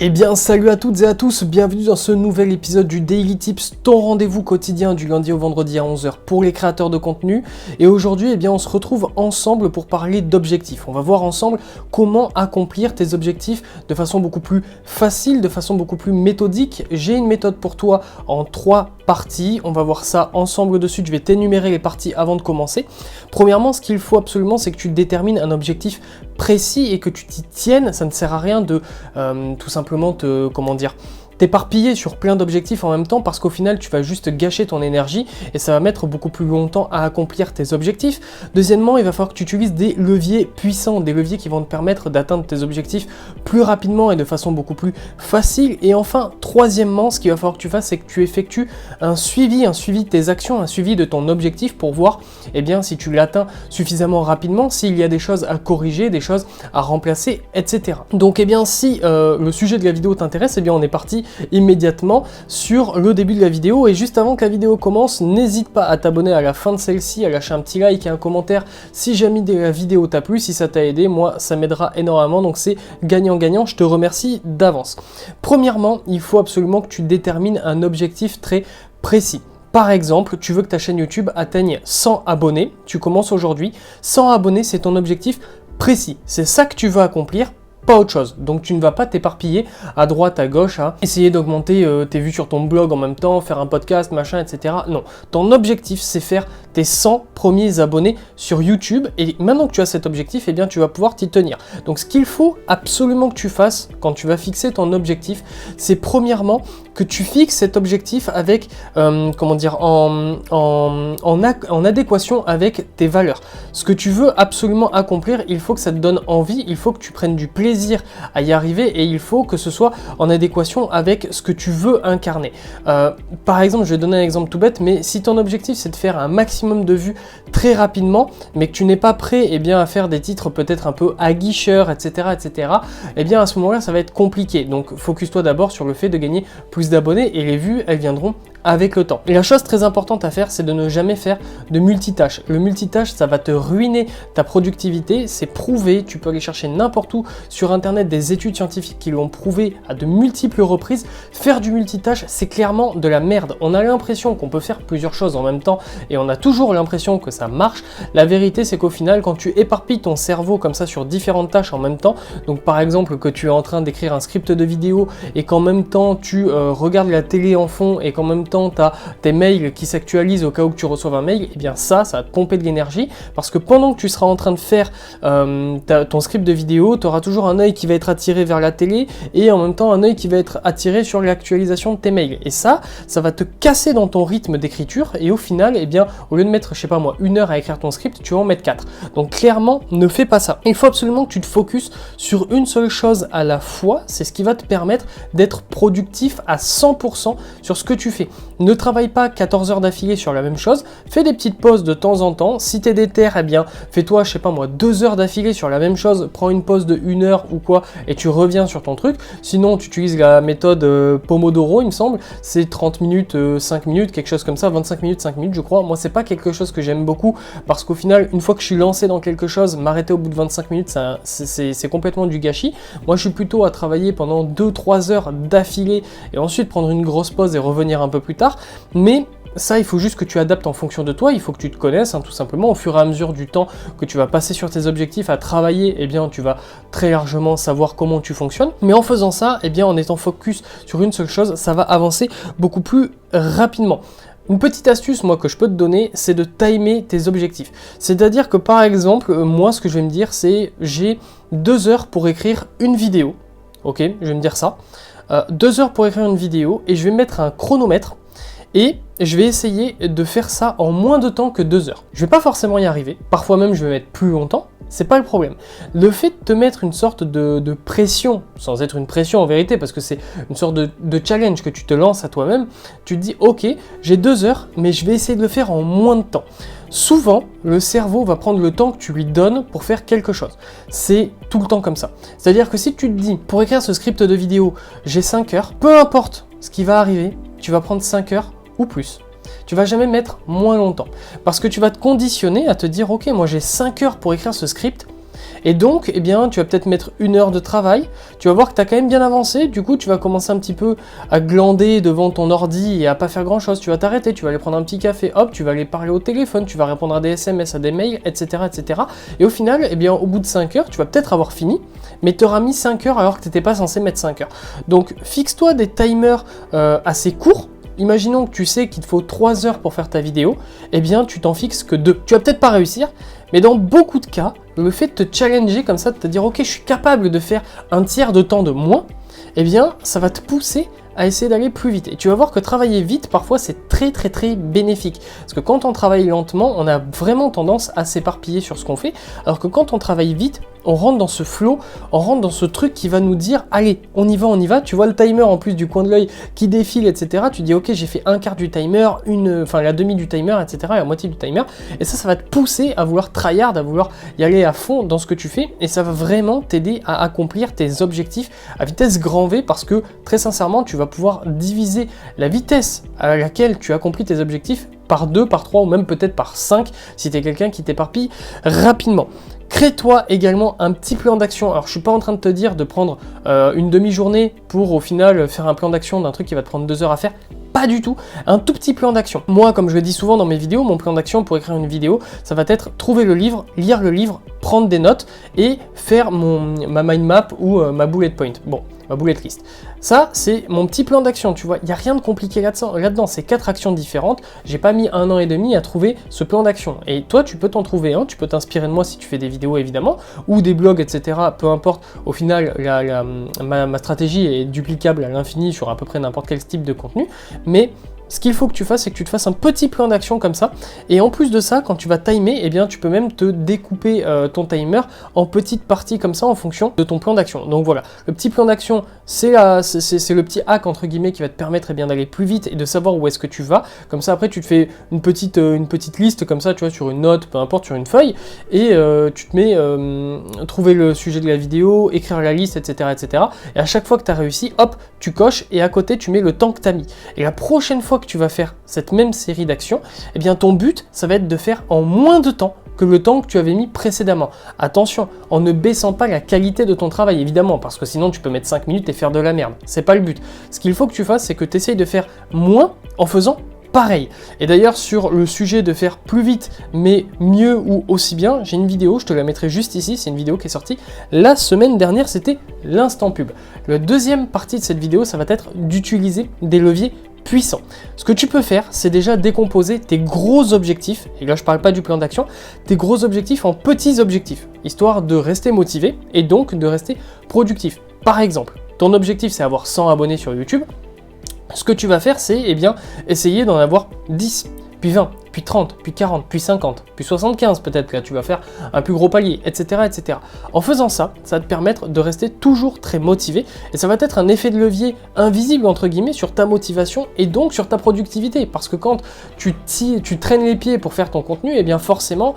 Eh bien salut à toutes et à tous, bienvenue dans ce nouvel épisode du Daily Tips, ton rendez-vous quotidien du lundi au vendredi à 11h pour les créateurs de contenu. Et aujourd'hui, eh bien, on se retrouve ensemble pour parler d'objectifs. On va voir ensemble comment accomplir tes objectifs de façon beaucoup plus facile, de façon beaucoup plus méthodique. J'ai une méthode pour toi en 3 parties, on va voir ça ensemble dessus. Je vais t'énumérer les parties avant de commencer. Premièrement, ce qu'il faut absolument, c'est que tu détermines un objectif précis et que tu t'y tiennes. Ça ne sert à rien de tout simplement t'éparpiller sur plein d'objectifs en même temps, parce qu'au final tu vas juste gâcher ton énergie et ça va mettre beaucoup plus longtemps à accomplir tes objectifs. Deuxièmement, il va falloir que tu utilises des leviers puissants, des leviers qui vont te permettre d'atteindre tes objectifs plus rapidement et de façon beaucoup plus facile. Et enfin, troisièmement, ce qu'il va falloir que tu fasses, c'est que tu effectues un suivi de tes actions, un suivi de ton objectif pour voir si tu l'atteins suffisamment rapidement, s'il y a des choses à corriger, des choses à remplacer, etc. Donc si le sujet de la vidéo t'intéresse, on est parti immédiatement sur le début de la vidéo. Et juste avant que la vidéo commence, n'hésite pas à t'abonner à la fin de celle-ci, à lâcher un petit like et un commentaire si jamais la vidéo t'a plu, si ça t'a aidé. Moi, ça m'aidera énormément, donc c'est gagnant-gagnant. Je te remercie d'avance. Premièrement, il faut absolument que tu détermines un objectif très précis. Par exemple, tu veux que ta chaîne YouTube atteigne 100 abonnés, tu commences aujourd'hui. 100 abonnés, c'est ton objectif précis. C'est ça que tu veux accomplir, pas autre chose. Donc tu ne vas pas t'éparpiller à droite, à gauche, à essayer d'augmenter tes vues sur ton blog en même temps, faire un podcast, machin, etc. Non, ton objectif, c'est faire tes 100 premiers abonnés sur YouTube. Et maintenant que tu as cet objectif, tu vas pouvoir t'y tenir. Donc ce qu'il faut absolument que tu fasses quand tu vas fixer ton objectif, c'est premièrement que tu fixes cet objectif avec, en adéquation avec tes valeurs. Ce que tu veux absolument accomplir, il faut que ça te donne envie, il faut que tu prennes du plaisir à y arriver et il faut que ce soit en adéquation avec ce que tu veux incarner. Par exemple, je vais donner un exemple tout bête, mais si ton objectif c'est de faire un maximum de vues très rapidement, mais que tu n'es pas prêt à faire des titres peut-être un peu aguicheurs, etc., à ce moment-là, ça va être compliqué. Donc, focus-toi d'abord sur le fait de gagner plus d'abonnés et les vues, elles viendront avec le temps. Et la chose très importante à faire, c'est de ne jamais faire de multitâche. Le multitâche, ça va te ruiner ta productivité, c'est prouvé, tu peux aller chercher n'importe où sur internet des études scientifiques qui l'ont prouvé à de multiples reprises. Faire du multitâche, c'est clairement de la merde. On a l'impression qu'on peut faire plusieurs choses en même temps et on a toujours l'impression que ça marche. La vérité, c'est qu'au final, quand tu éparpilles ton cerveau comme ça sur différentes tâches en même temps, donc par exemple que tu es en train d'écrire un script de vidéo et qu'en même temps tu regardes la télé en fond et qu'en même temps tu as tes mails qui s'actualisent au cas où que tu reçoives un mail, ça va te pomper de l'énergie, parce que pendant que tu seras en train de faire ton script de vidéo, tu auras toujours un œil qui va être attiré vers la télé et en même temps un œil qui va être attiré sur l'actualisation de tes mails. Et ça va te casser dans ton rythme d'écriture et au final, au lieu de mettre, 1 heure à écrire ton script, tu vas en mettre 4. Donc clairement, ne fais pas ça. Il faut absolument que tu te focuses sur une seule chose à la fois, c'est ce qui va te permettre d'être productif à 100% sur ce que tu fais. Ne travaille pas 14 heures d'affilée sur la même chose, fais des petites pauses de temps en temps. Si tu es déter, fais-toi, 2 heures d'affilée sur la même chose, prends une pause de 1 heure ou quoi et tu reviens sur ton truc. Sinon, tu utilises la méthode Pomodoro, il me semble, c'est 30 minutes, 5 minutes, quelque chose comme ça, 25 minutes, 5 minutes, je crois. Moi, c'est pas quelque chose que j'aime beaucoup parce qu'au final, une fois que je suis lancé dans quelque chose, m'arrêter au bout de 25 minutes, c'est complètement du gâchis. Moi, je suis plutôt à travailler pendant 2-3 heures d'affilée et ensuite prendre une grosse pause et revenir un peu plus tard. Mais ça, il faut juste que tu adaptes en fonction de toi, il faut que tu te connaisses, tout simplement. Au fur et à mesure du temps que tu vas passer sur tes objectifs à travailler, tu vas très largement savoir comment tu fonctionnes. Mais en faisant ça, en étant focus sur une seule chose, ça va avancer beaucoup plus rapidement. Une petite astuce, moi, que je peux te donner, c'est de timer tes objectifs. C'est-à-dire que, par exemple, moi, ce que je vais me dire, c'est j'ai 2 heures pour écrire une vidéo. Ok, je vais me dire ça. 2 heures pour écrire une vidéo et je vais mettre un chronomètre et je vais essayer de faire ça en moins de temps que 2 heures. Je vais pas forcément y arriver, parfois même je vais mettre plus longtemps, c'est pas le problème. Le fait de te mettre une sorte de pression, sans être une pression en vérité, parce que c'est une sorte de challenge que tu te lances à toi-même, tu te dis ok, j'ai 2 heures, mais je vais essayer de le faire en moins de temps. Souvent, le cerveau va prendre le temps que tu lui donnes pour faire quelque chose. C'est tout le temps comme ça. C'est-à-dire que si tu te dis, pour écrire ce script de vidéo, j'ai 5 heures, peu importe ce qui va arriver, tu vas prendre 5 heures ou plus. Tu vas jamais mettre moins longtemps. Parce que tu vas te conditionner à te dire, ok, moi j'ai 5 heures pour écrire ce script, Et donc, eh bien, tu vas peut-être mettre 1 heure de travail, tu vas voir que tu as quand même bien avancé, du coup, tu vas commencer un petit peu à glander devant ton ordi et à pas faire grand-chose, tu vas t'arrêter, tu vas aller prendre un petit café, hop, tu vas aller parler au téléphone, tu vas répondre à des SMS, à des mails, etc., etc. Et au final, eh bien, au bout de 5 heures, tu vas peut-être avoir fini, mais tu auras mis 5 heures alors que tu n'étais pas censé mettre 5 heures. Donc, fixe-toi des timers assez courts. Imaginons que tu sais qu'il te faut 3 heures pour faire ta vidéo, eh bien tu t'en fixes que 2. Tu vas peut-être pas réussir, mais dans beaucoup de cas, le fait de te challenger comme ça, de te dire ok, je suis capable de faire un tiers de temps de moins, eh bien ça va te pousser à essayer d'aller plus vite. Et tu vas voir que travailler vite, parfois, c'est très bénéfique. Parce que quand on travaille lentement, on a vraiment tendance à s'éparpiller sur ce qu'on fait, alors que quand on travaille vite, on rentre dans ce flow, on rentre dans ce truc qui va nous dire allez, on y va, tu vois le timer en plus du coin de l'œil qui défile, etc. Tu dis ok, j'ai fait un quart du timer, la demi du timer, etc. et la moitié du timer, et ça va te pousser à vouloir tryhard, à vouloir y aller à fond dans ce que tu fais, et ça va vraiment t'aider à accomplir tes objectifs à vitesse grand V, parce que très sincèrement, tu vas pouvoir diviser la vitesse à laquelle tu accomplis tes objectifs par 2, par 3 ou même peut-être par 5 si tu es quelqu'un qui t'éparpille rapidement. Crée-toi également un petit plan d'action. Alors je suis pas en train de te dire de prendre une demi-journée pour au final faire un plan d'action d'un truc qui va te prendre 2 heures à faire. Pas du tout, un tout petit plan d'action. Moi, comme je le dis souvent dans mes vidéos, mon plan d'action pour écrire une vidéo, ça va être trouver le livre, lire le livre, prendre des notes et faire ma mind map ou ma bullet point. Bon, ma bullet list. Ça, c'est mon petit plan d'action, tu vois. Il n'y a rien de compliqué là-dedans. C'est 4 actions différentes. J'ai pas mis 1 an et demi à trouver ce plan d'action. Et toi, tu peux t'en trouver un. Tu peux t'inspirer de moi si tu fais des vidéos, évidemment, ou des blogs, etc. Peu importe. Au final, ma stratégie est duplicable à l'infini sur à peu près n'importe quel type de contenu. Mais ce qu'il faut que tu fasses, c'est que tu te fasses un petit plan d'action comme ça. Et en plus de ça, quand tu vas timer, eh bien, tu peux même te découper ton timer en petites parties comme ça en fonction de ton plan d'action. Donc voilà, le petit plan d'action, c'est le petit hack entre guillemets qui va te permettre d'aller plus vite et de savoir où est-ce que tu vas. Comme ça, après, tu te fais une petite liste comme ça, tu vois, sur une note, peu importe, sur une feuille, et tu te mets trouver le sujet de la vidéo, écrire la liste, etc., etc. Et à chaque fois que tu as réussi, hop, tu coches et à côté, tu mets le temps que tu as mis. Et la prochaine fois que tu vas faire cette même série d'actions, eh bien ton but, ça va être de faire en moins de temps que le temps que tu avais mis précédemment. Attention, en ne baissant pas la qualité de ton travail, évidemment, parce que sinon tu peux mettre 5 minutes et faire de la merde. C'est pas le but. Ce qu'il faut que tu fasses, c'est que tu essayes de faire moins en faisant pareil. Et d'ailleurs, sur le sujet de faire plus vite, mais mieux ou aussi bien, j'ai une vidéo, je te la mettrai juste ici, c'est une vidéo qui est sortie la semaine dernière, c'était l'instant pub. La deuxième partie de cette vidéo, ça va être d'utiliser des leviers puissants. Ce que tu peux faire, c'est déjà décomposer tes gros objectifs, et là je parle pas du plan d'action, tes gros objectifs en petits objectifs, histoire de rester motivé et donc de rester productif. Par exemple, ton objectif c'est avoir 100 abonnés sur YouTube. Ce que tu vas faire, c'est essayer d'en avoir 10, puis 20, puis 30, puis 40, puis 50, puis 75 peut-être, là tu vas faire un plus gros palier, etc., etc. En faisant ça, ça va te permettre de rester toujours très motivé, et ça va être un effet de levier invisible, entre guillemets, sur ta motivation, et donc sur ta productivité, parce que quand tu traînes les pieds pour faire ton contenu, et bien forcément,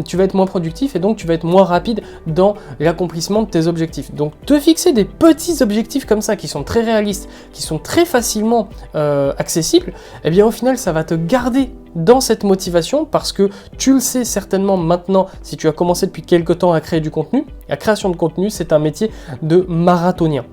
tu vas être moins productif, et donc tu vas être moins rapide dans l'accomplissement de tes objectifs. Donc te fixer des petits objectifs comme ça, qui sont très réalistes, qui sont très facilement accessibles, et bien au final, ça va te garder dans cette motivation, parce que tu le sais certainement maintenant, si tu as commencé depuis quelques temps à créer du contenu, la création de contenu, c'est un métier de marathonien.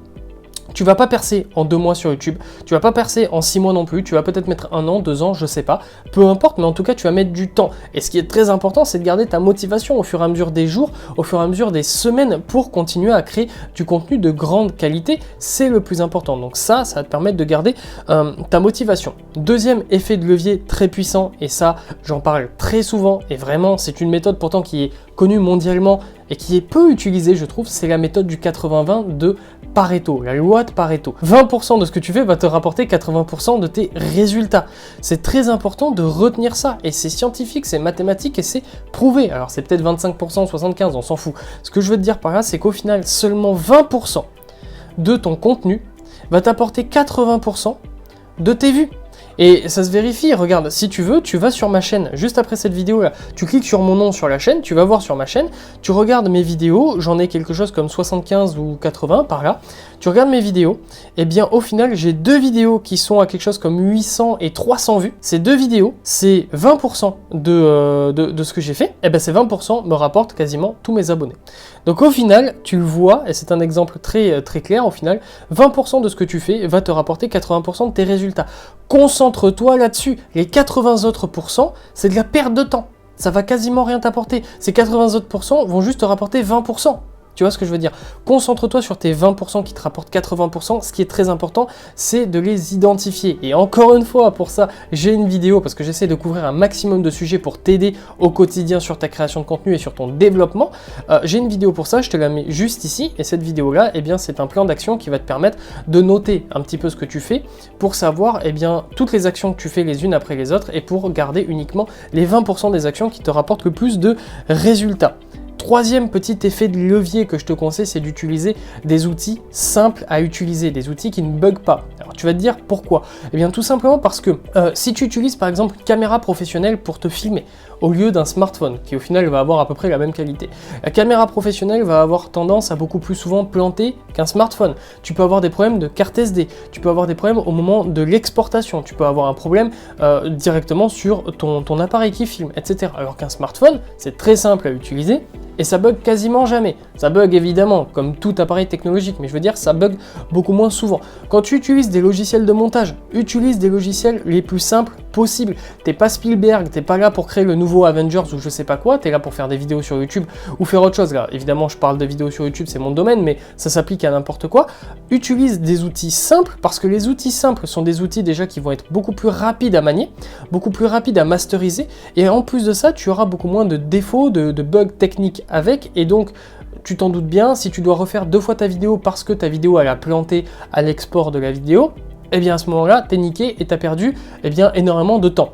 Tu vas pas percer en 2 mois sur YouTube, tu vas pas percer en 6 mois non plus, tu vas peut-être mettre 1 an, 2 ans, je sais pas, peu importe, mais en tout cas tu vas mettre du temps. Et ce qui est très important, c'est de garder ta motivation au fur et à mesure des jours, au fur et à mesure des semaines, pour continuer à créer du contenu de grande qualité, c'est le plus important. Donc ça va te permettre de garder ta motivation. Deuxième effet de levier très puissant, et ça j'en parle très souvent, et vraiment c'est une méthode pourtant qui est connue mondialement et qui est peu utilisée, je trouve, c'est la méthode du 80-20 de Pareto, la loi de Pareto. 20% de ce que tu fais va te rapporter 80% de tes résultats. C'est très important de retenir ça, et c'est scientifique, c'est mathématique et c'est prouvé. Alors c'est peut-être 25%, 75%, on s'en fout. Ce que je veux te dire par là, c'est qu'au final, seulement 20% de ton contenu va t'apporter 80% de tes vues. Et ça se vérifie, regarde, si tu veux, tu vas sur ma chaîne, juste après cette vidéo-là, tu cliques sur mon nom sur la chaîne, tu vas voir sur ma chaîne, tu regardes mes vidéos, j'en ai quelque chose comme 75 ou 80 par là, tu regardes mes vidéos, et bien au final, j'ai 2 vidéos qui sont à quelque chose comme 800 et 300 vues. Ces 2 vidéos, c'est 20% de ce que j'ai fait, et bien ces 20% me rapportent quasiment tous mes abonnés. Donc au final, tu le vois, et c'est un exemple très clair, au final, 20% de ce que tu fais va te rapporter 80% de tes résultats. Concentre-toi là-dessus. Les 80 autres pourcents, c'est de la perte de temps. Ça va quasiment rien t'apporter. Ces 80 autres pourcents vont juste te rapporter 20%. Tu vois ce que je veux dire? Concentre-toi sur tes 20% qui te rapportent 80%. Ce qui est très important, c'est de les identifier. Et encore une fois, pour ça, j'ai une vidéo parce que j'essaie de couvrir un maximum de sujets pour t'aider au quotidien sur ta création de contenu et sur ton développement. J'ai une vidéo pour ça, je te la mets juste ici. Et cette vidéo-là, eh bien, c'est un plan d'action qui va te permettre de noter un petit peu ce que tu fais pour savoir, eh bien, toutes les actions que tu fais les unes après les autres et pour garder uniquement les 20% des actions qui te rapportent le plus de résultats. Troisième petit effet de levier que je te conseille, c'est d'utiliser des outils simples à utiliser, des outils qui ne bug pas. Alors tu vas te dire pourquoi? Eh bien tout simplement parce que si tu utilises par exemple une caméra professionnelle pour te filmer, au lieu d'un smartphone, qui au final va avoir à peu près la même qualité, la caméra professionnelle va avoir tendance à beaucoup plus souvent planter qu'un smartphone. Tu peux avoir des problèmes de carte SD, tu peux avoir des problèmes au moment de l'exportation, tu peux avoir un problème directement sur ton appareil qui filme, etc. Alors qu'un smartphone, c'est très simple à utiliser, et ça bug quasiment jamais. Ça bug évidemment, comme tout appareil technologique, mais je veux dire, ça bug beaucoup moins souvent. Quand tu utilises des logiciels de montage, utilise des logiciels les plus simples possibles. T'es pas Spielberg, t'es pas là pour créer le nouveau Avengers ou je sais pas quoi, t'es là pour faire des vidéos sur YouTube ou faire autre chose. Là, évidemment, je parle de vidéos sur YouTube, c'est mon domaine, mais ça s'applique à n'importe quoi. Utilise des outils simples, parce que les outils simples sont des outils déjà qui vont être beaucoup plus rapides à manier, beaucoup plus rapides à masteriser, et en plus de ça, tu auras beaucoup moins de défauts, de bugs techniques avec, et donc tu t'en doutes bien, si tu dois refaire 2 fois ta vidéo parce que ta vidéo elle a planté à l'export de la vidéo, et bien à ce moment-là, t'es niqué et t'as perdu énormément de temps.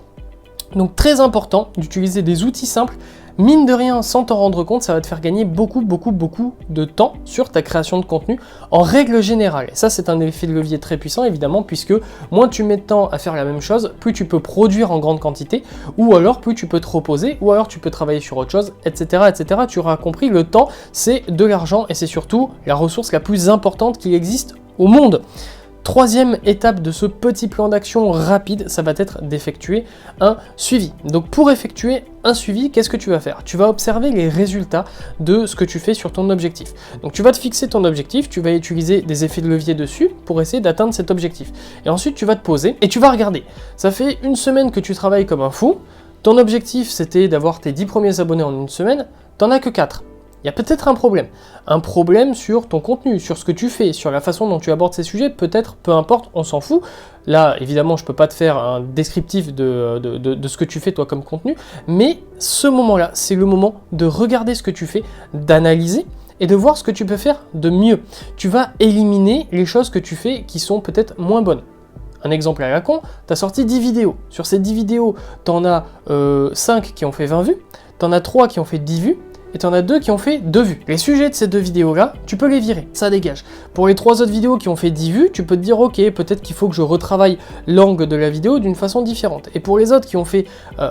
Donc très important d'utiliser des outils simples, mine de rien, sans t'en rendre compte, ça va te faire gagner beaucoup de temps sur ta création de contenu en règle générale. Et ça, c'est un effet de levier très puissant, évidemment, puisque moins tu mets de temps à faire la même chose, plus tu peux produire en grande quantité, ou alors plus tu peux te reposer, ou alors tu peux travailler sur autre chose, etc. etc. Tu auras compris, le temps, c'est de l'argent et c'est surtout la ressource la plus importante qui existe au monde. Troisième étape de ce petit plan d'action rapide, ça va être d'effectuer un suivi. Donc pour effectuer un suivi, qu'est-ce que tu vas faire? Tu vas observer les résultats de ce que tu fais sur ton objectif. Donc tu vas te fixer ton objectif, tu vas utiliser des effets de levier dessus pour essayer d'atteindre cet objectif. Et ensuite tu vas te poser et tu vas regarder. Ça fait une semaine que tu travailles comme un fou, ton objectif c'était d'avoir tes 10 premiers abonnés en une semaine, t'en as que 4. Il y a peut-être un problème sur ton contenu, sur ce que tu fais, sur la façon dont tu abordes ces sujets, peut-être, peu importe, on s'en fout. Là, évidemment, je ne peux pas te faire un descriptif de ce que tu fais toi comme contenu, mais ce moment-là, c'est le moment de regarder ce que tu fais, d'analyser et de voir ce que tu peux faire de mieux. Tu vas éliminer les choses que tu fais qui sont peut-être moins bonnes. Un exemple à la con, tu as sorti 10 vidéos. Sur ces 10 vidéos, tu en as 5 qui ont fait 20 vues, tu en as 3 qui ont fait 10 vues, et tu en as 2 qui ont fait 2 vues. Les sujets de ces 2 vidéos-là, tu peux les virer, ça dégage. Pour les 3 autres vidéos qui ont fait 10 vues, tu peux te dire ok, peut-être qu'il faut que je retravaille l'angle de la vidéo d'une façon différente. Et pour les autres qui ont fait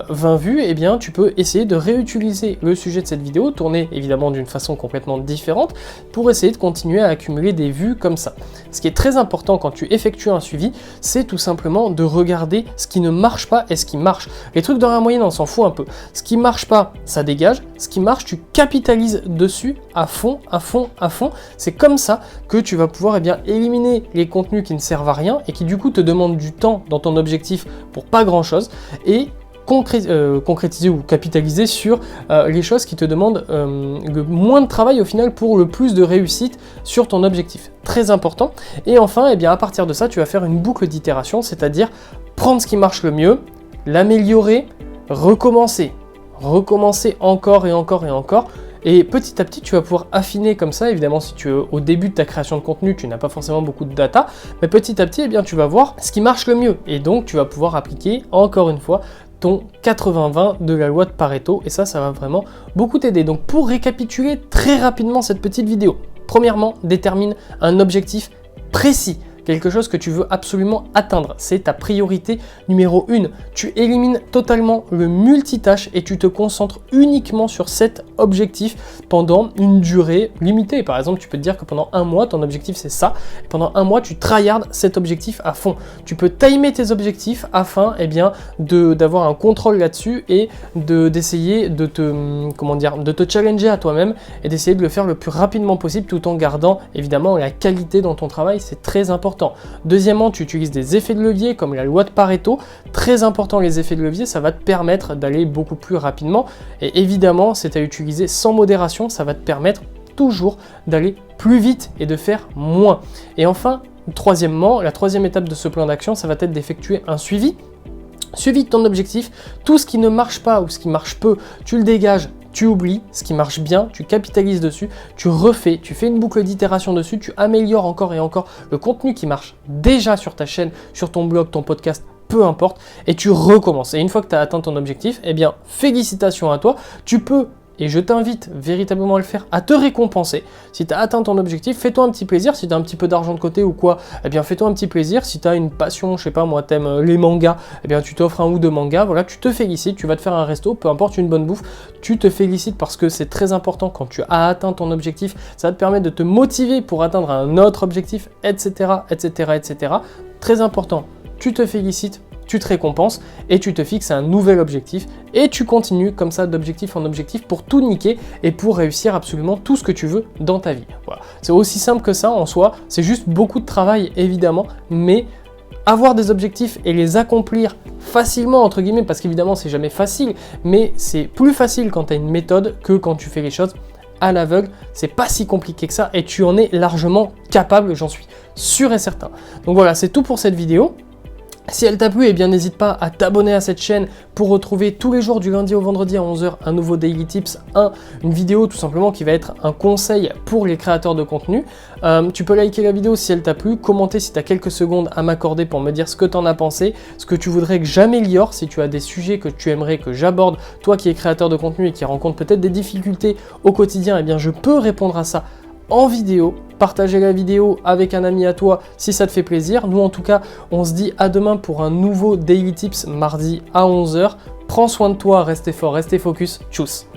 20 vues, eh bien tu peux essayer de réutiliser le sujet de cette vidéo, tourner évidemment d'une façon complètement différente, pour essayer de continuer à accumuler des vues comme ça. Ce qui est très important quand tu effectues un suivi, c'est tout simplement de regarder ce qui ne marche pas et ce qui marche. Les trucs dans la moyenne, on s'en fout un peu. Ce qui marche pas, ça dégage. Ce qui marche, tu capitalise dessus à fond. C'est comme ça que tu vas pouvoir éliminer les contenus qui ne servent à rien et qui du coup te demandent du temps dans ton objectif pour pas grand chose et concrétiser ou capitaliser sur les choses qui te demandent le moins de travail au final pour le plus de réussite sur ton objectif. Très important. Et enfin, à partir de ça, tu vas faire une boucle d'itération, c'est-à-dire prendre ce qui marche le mieux, l'améliorer, recommencer encore et encore, et petit à petit tu vas pouvoir affiner comme ça. Évidemment, si tu es au début de ta création de contenu, tu n'as pas forcément beaucoup de data, mais petit à petit tu vas voir ce qui marche le mieux, et donc tu vas pouvoir appliquer encore une fois ton 80-20 de la loi de Pareto, et ça va vraiment beaucoup t'aider. Donc pour récapituler très rapidement cette petite vidéo, premièrement, détermine un objectif précis quelque chose que tu veux absolument atteindre. C'est ta priorité numéro 1. Tu élimines totalement le multitâche et tu te concentres uniquement sur cet objectif pendant une durée limitée. Par exemple, tu peux te dire que pendant un mois, ton objectif c'est ça. Et pendant un mois, tu tryhardes cet objectif à fond. Tu peux timer tes objectifs afin d'avoir un contrôle là-dessus et d'essayer de te challenger à toi-même et d'essayer de le faire le plus rapidement possible tout en gardant évidemment la qualité dans ton travail, c'est très important. Deuxièmement, tu utilises des effets de levier comme la loi de Pareto. Très important les effets de levier, ça va te permettre d'aller beaucoup plus rapidement et évidemment c'est à utiliser sans modération, ça va te permettre toujours d'aller plus vite et de faire moins. Et enfin, troisièmement, la troisième étape de ce plan d'action, ça va être d'effectuer un suivi de ton objectif. Tout ce qui ne marche pas ou ce qui marche peu, tu le dégages, tu oublies. Ce qui marche bien, tu capitalises dessus, tu refais, tu fais une boucle d'itération dessus, tu améliores encore et encore le contenu qui marche déjà sur ta chaîne, sur ton blog, ton podcast, peu importe, et tu recommences. Et une fois que tu as atteint ton objectif, eh bien, félicitations à toi, tu peux. Et je t'invite véritablement à le faire, à te récompenser. Si tu as atteint ton objectif, fais-toi un petit plaisir. Si tu as un petit peu d'argent de côté ou quoi, eh bien fais-toi un petit plaisir. Si tu as une passion, je sais pas moi, t'aimes les mangas, eh bien tu t'offres un ou deux mangas, voilà, tu te félicites, tu vas te faire un resto, peu importe, une bonne bouffe, tu te félicites parce que c'est très important quand tu as atteint ton objectif, ça va te permettre de te motiver pour atteindre un autre objectif, etc., etc., etc. Très important, tu te félicites, tu te récompenses et tu te fixes un nouvel objectif et tu continues comme ça d'objectif en objectif pour tout niquer et pour réussir absolument tout ce que tu veux dans ta vie. Voilà. C'est aussi simple que ça en soi, c'est juste beaucoup de travail évidemment, mais avoir des objectifs et les accomplir facilement entre guillemets, parce qu'évidemment c'est jamais facile, mais c'est plus facile quand tu as une méthode que quand tu fais les choses à l'aveugle, c'est pas si compliqué que ça et tu en es largement capable, j'en suis sûr et certain. Donc voilà, c'est tout pour cette vidéo. Si elle t'a plu, eh bien n'hésite pas à t'abonner à cette chaîne pour retrouver tous les jours du lundi au vendredi à 11h un nouveau Daily Tips, une vidéo tout simplement qui va être un conseil pour les créateurs de contenu. Tu peux liker la vidéo si elle t'a plu, commenter si tu as quelques secondes à m'accorder pour me dire ce que tu en as pensé, ce que tu voudrais que j'améliore, si tu as des sujets que tu aimerais que j'aborde, toi qui es créateur de contenu et qui rencontre peut-être des difficultés au quotidien, eh bien je peux répondre à ça en vidéo. Partagez la vidéo avec un ami à toi si ça te fait plaisir. Nous en tout cas, on se dit à demain pour un nouveau Daily Tips mardi à 11h. Prends soin de toi, restez fort, restez focus. Tchuss.